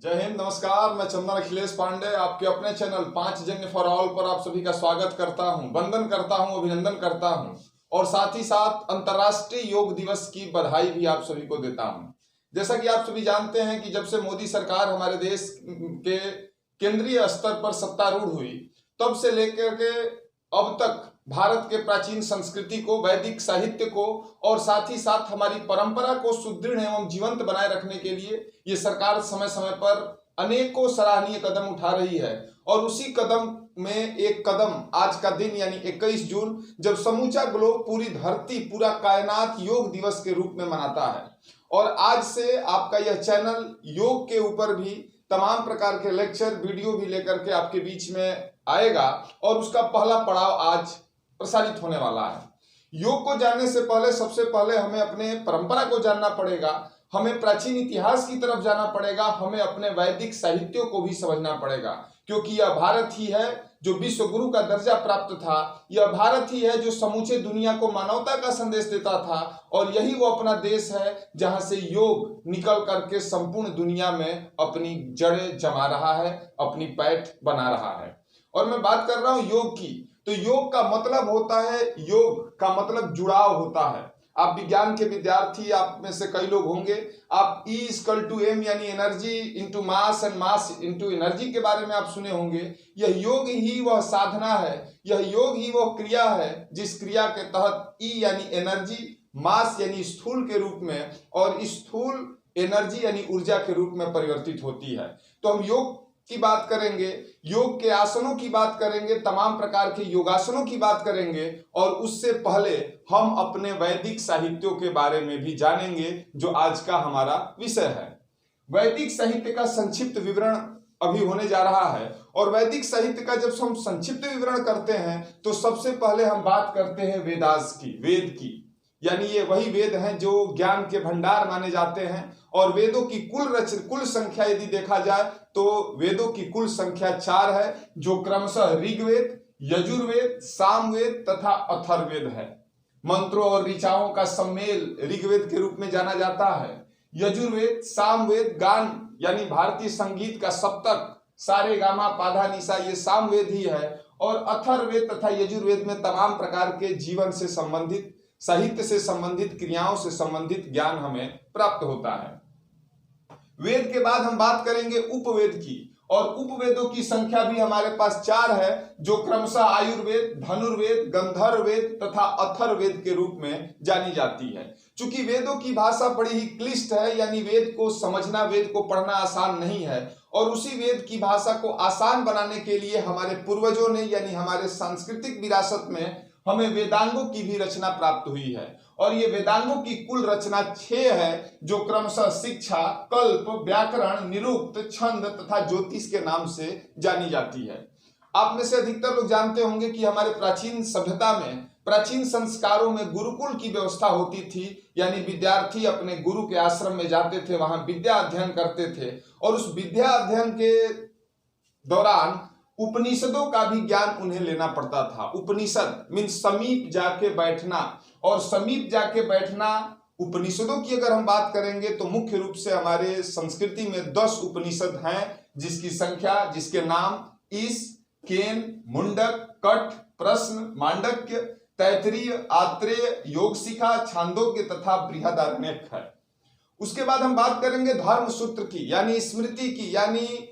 जय हिंद, नमस्कार। मैं चंदन अखिलेश पांडे आपके अपने चैनल पांचजन्य फॉर ऑल पर आप सभी का स्वागत करता हूं, वंदन करता हूं, अभिनंदन करता हूं और साथ ही साथ अंतर्राष्ट्रीय योग दिवस की बधाई भी आप सभी को देता हूं। जैसा कि आप सभी जानते हैं कि जब से मोदी सरकार हमारे देश के केंद्रीय स्तर पर सत्तारूढ़ हुई, तब से लेकर के अब तक भारत के प्राचीन संस्कृति को, वैदिक साहित्य को और साथ ही साथ हमारी परंपरा को सुदृढ़ एवं जीवंत बनाए रखने के लिए ये सरकार समय समय पर अनेकों सराहनीय कदम उठा रही है। और उसी कदम में एक कदम आज का दिन यानी 21 जून, जब समूचा ग्लोब, पूरी धरती, पूरा कायनात योग दिवस के रूप में मनाता है। और आज से आपका यह चैनल योग के ऊपर भी तमाम प्रकार के लेक्चर, वीडियो भी लेकर के आपके बीच में आएगा और उसका पहला पड़ाव आज प्रसारित होने वाला है। योग को जानने से पहले सबसे पहले हमें अपने परंपरा को जानना पड़ेगा, हमें प्राचीन इतिहास की तरफ जाना पड़ेगा, हमें अपने वैदिक साहित्यों को भी समझना पड़ेगा, क्योंकि यह भारत ही है जो विश्व गुरु का दर्जा प्राप्त था। यह भारत ही है जो समूचे दुनिया को मानवता का संदेश देता था और यही वो अपना देश है जहां से योग निकल करके संपूर्ण दुनिया में अपनी जड़ें जमा रहा है, अपनी पैठ बना रहा है। और मैं बात कर रहा हूं योग की, तो योग का मतलब होता है, योग का मतलब जुड़ाव होता है। आप विज्ञान के विद्यार्थी, आप में से कई लोग होंगे, आप E=m यानी energy into mass and mass into energy के बारे में आप सुने होंगे। यह योग ही वह साधना है, यह योग ही वह क्रिया है जिस क्रिया के तहत E यानी एनर्जी, मास यानी स्थूल के रूप में और स्थूल एनर्जी यानी ऊर्जा के रूप में परिवर्तित होती है। तो हम योग की बात करेंगे, योग के आसनों की बात करेंगे, तमाम प्रकार के योगासनों की बात करेंगे और उससे पहले हम अपने वैदिक साहित्यों के बारे में भी जानेंगे जो आज का हमारा विषय है। वैदिक साहित्य का संक्षिप्त विवरण अभी होने जा रहा है और वैदिक साहित्य का जब हम संक्षिप्त विवरण करते हैं तो सबसे पहले हम बात करते हैं वेदास की, वेद की, यानी ये वही वेद हैं जो ज्ञान के भंडार माने जाते हैं। और वेदों की कुल संख्या यदि देखा जाए तो वेदों की कुल संख्या 4 है, जो क्रमशः ऋग्वेद, यजुर्वेद, सामवेद तथा अथर्ववेद है। मंत्रों और ऋचाओं का सम्मेल ऋग्वेद के रूप में जाना जाता है। यजुर्वेद, सामवेद, गान यानी भारतीय संगीत का सप्तक, सारे गामा पाधा निसा, ये सामवेद ही है। और अथर्ववेद तथा यजुर्वेद में तमाम प्रकार के जीवन से संबंधित, साहित्य से संबंधित, क्रियाओं से संबंधित ज्ञान हमें प्राप्त होता है। वेद के बाद हम बात करेंगे उपवेद की, और उपवेदों की संख्या भी हमारे पास 4 है, जो क्रमशः आयुर्वेद, धनुर्वेद, गंधर्ववेद तथा अथर्ववेद के रूप में जानी जाती है। चूंकि वेदों की भाषा बड़ी ही क्लिष्ट है, यानी वेद को समझना, वेद को पढ़ना आसान नहीं है, और उसी वेद की भाषा को आसान बनाने के लिए हमारे पूर्वजों ने, यानी हमारे सांस्कृतिक विरासत में हमें वेदांगों की भी रचना प्राप्त हुई है। और ये वेदांगों की कुल रचना 6 है, जो क्रमशः शिक्षा, कल्प, व्याकरण, निरुक्त, छंद तथा ज्योतिष के नाम से जानी जाती है। आप में से अधिकतर लोग जानते होंगे कि हमारे प्राचीन सभ्यता में, प्राचीन संस्कारों में गुरुकुल की व्यवस्था होती थी, यानी विद्यार्थी अपने गुरु के आश्रम में जाते थे, वहां विद्या अध्ययन करते थे और उस विद्या अध्ययन के दौरान उपनिषदों का भी ज्ञान उन्हें लेना पड़ता था। उपनिषद मीन्स समीप जाके बैठना, और समीप जाके बैठना, उपनिषदों की अगर हम बात करेंगे तो मुख्य रूप से हमारे संस्कृति में 10 उपनिषद हैं, जिसकी संख्या, जिसके नाम ईश, केन, मुंडक, कठ, प्रश्न, मांडक्य, तैत्तिरीय, आत्रेय, योगशिखा, छांदोग्य तथा बृहदारण्यक है। उसके बाद हम बात करेंगे धर्म सूत्र की, यानी स्मृति की, यानी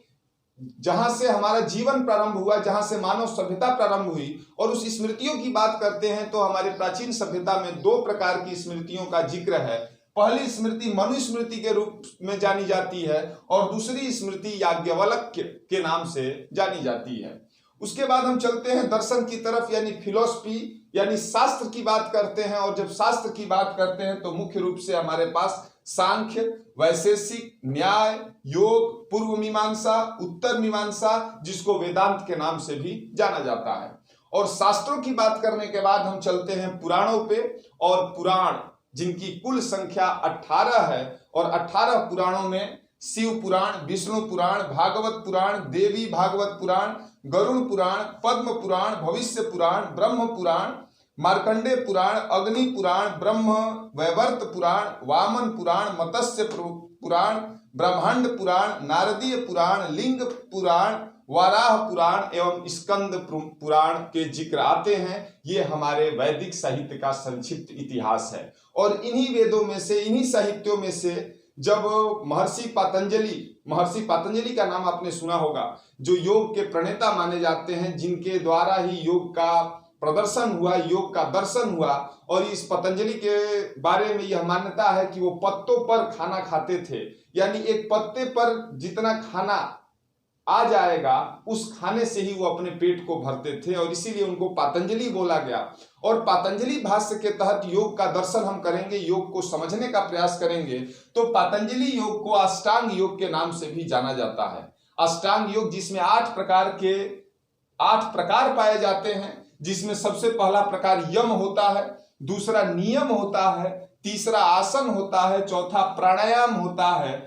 जहां से हमारा जीवन प्रारंभ हुआ, जहां से मानव सभ्यता प्रारंभ हुई। और उस स्मृतियों की बात करते हैं तो हमारी प्राचीन सभ्यता में 2 प्रकार की स्मृतियों का जिक्र है। पहली स्मृति मनुस्मृति के रूप में जानी जाती है और दूसरी स्मृति याज्ञवल्क्य के नाम से जानी जाती है। उसके बाद हम चलते हैं दर्शन की तरफ, यानी फिलोसफी, यानी शास्त्र की बात करते हैं। और जब शास्त्र की बात करते हैं तो मुख्य रूप से हमारे पास सांख्य, वैशेषिक, न्याय, योग, पूर्व मीमांसा, उत्तर मीमांसा, जिसको वेदांत के नाम से भी जाना जाता है। और शास्त्रों की बात करने के बाद हम चलते हैं पुराणों पे, और पुराण जिनकी कुल संख्या 18 है, और 18 पुराणों में शिव पुराण, विष्णु पुराण, भागवत पुराण, देवी भागवत पुराण, गरुड़ पुराण, पद्म पुराण, भविष्य पुराण, ब्रह्म पुराण, मार्कंडे पुराण, अग्नि पुराण, ब्रह्म वैवर्त पुराण, वामन पुराण, मत्स्य पुराण, ब्रह्मांड पुराण, नारदीय पुराण, लिंग पुराण, वाराह पुराण एवं स्कंद पुराण के जिक्र आते हैं। ये हमारे वैदिक साहित्य का संक्षिप्त इतिहास है। और इन्हीं वेदों में से, इन्हीं साहित्यों में से जब महर्षि पतंजलि का नाम आपने सुना होगा, जो योग के प्रणेता माने जाते हैं, जिनके द्वारा ही योग का प्रदर्शन हुआ, योग का दर्शन हुआ। और इस पतंजलि के बारे में यह मान्यता है कि वो पत्तों पर खाना खाते थे, यानी एक पत्ते पर जितना खाना आ जाएगा उस खाने से ही वो अपने पेट को भरते थे, और इसीलिए उनको पतंजलि बोला गया। और पतंजलि भाष्य के तहत योग का दर्शन हम करेंगे, योग को समझने का प्रयास करेंगे। तो पतंजलि योग को अष्टांग योग के नाम से भी जाना जाता है। अष्टांग योग जिसमें 8 प्रकार पाए जाते हैं, जिसमें सबसे पहला प्रकार यम होता है, दूसरा नियम होता है, तीसरा आसन होता है, चौथा प्राणायाम होता है,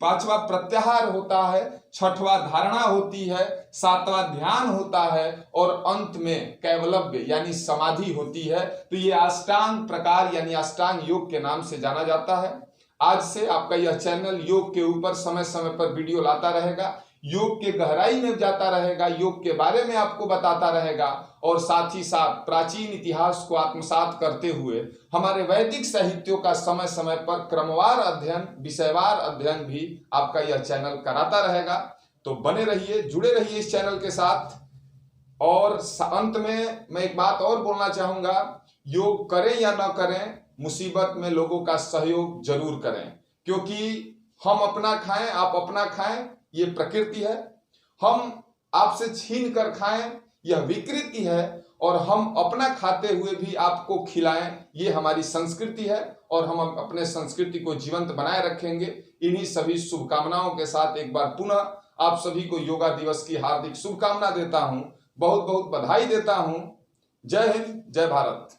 पांचवा प्रत्याहार होता है, छठवां धारणा होती है, सातवां ध्यान होता है, और अंत में कैवलव्य यानी समाधि होती है। तो ये अष्टांग प्रकार यानी अष्टांग योग के नाम से जाना जाता है। आज से आपका यह चैनल योग के ऊपर समय समय पर वीडियो लाता रहेगा, योग के गहराई में जाता रहेगा, योग के बारे में आपको बताता रहेगा, और साथ ही साथ प्राचीन इतिहास को आत्मसात करते हुए हमारे वैदिक साहित्यों का समय समय पर क्रमवार अध्ययन, विषयवार अध्ययन भी आपका यह चैनल कराता रहेगा। तो बने रहिए, जुड़े रहिए इस चैनल के साथ। और अंत में मैं एक बात और बोलना चाहूंगा, योग करें या ना करें, मुसीबत में लोगों का सहयोग जरूर करें, क्योंकि हम अपना खाएं, आप अपना खाएं, ये प्रकृति है। हम आपसे छीन कर खाएं, यह विकृति है। और हम अपना खाते हुए भी आपको खिलाएं, ये हमारी संस्कृति है। और हम अपने संस्कृति को जीवंत बनाए रखेंगे। इन्हीं सभी शुभकामनाओं के साथ एक बार पुनः आप सभी को योगा दिवस की हार्दिक शुभकामना देता हूं, बहुत बहुत बधाई देता हूं। जय हिंद, जय भारत।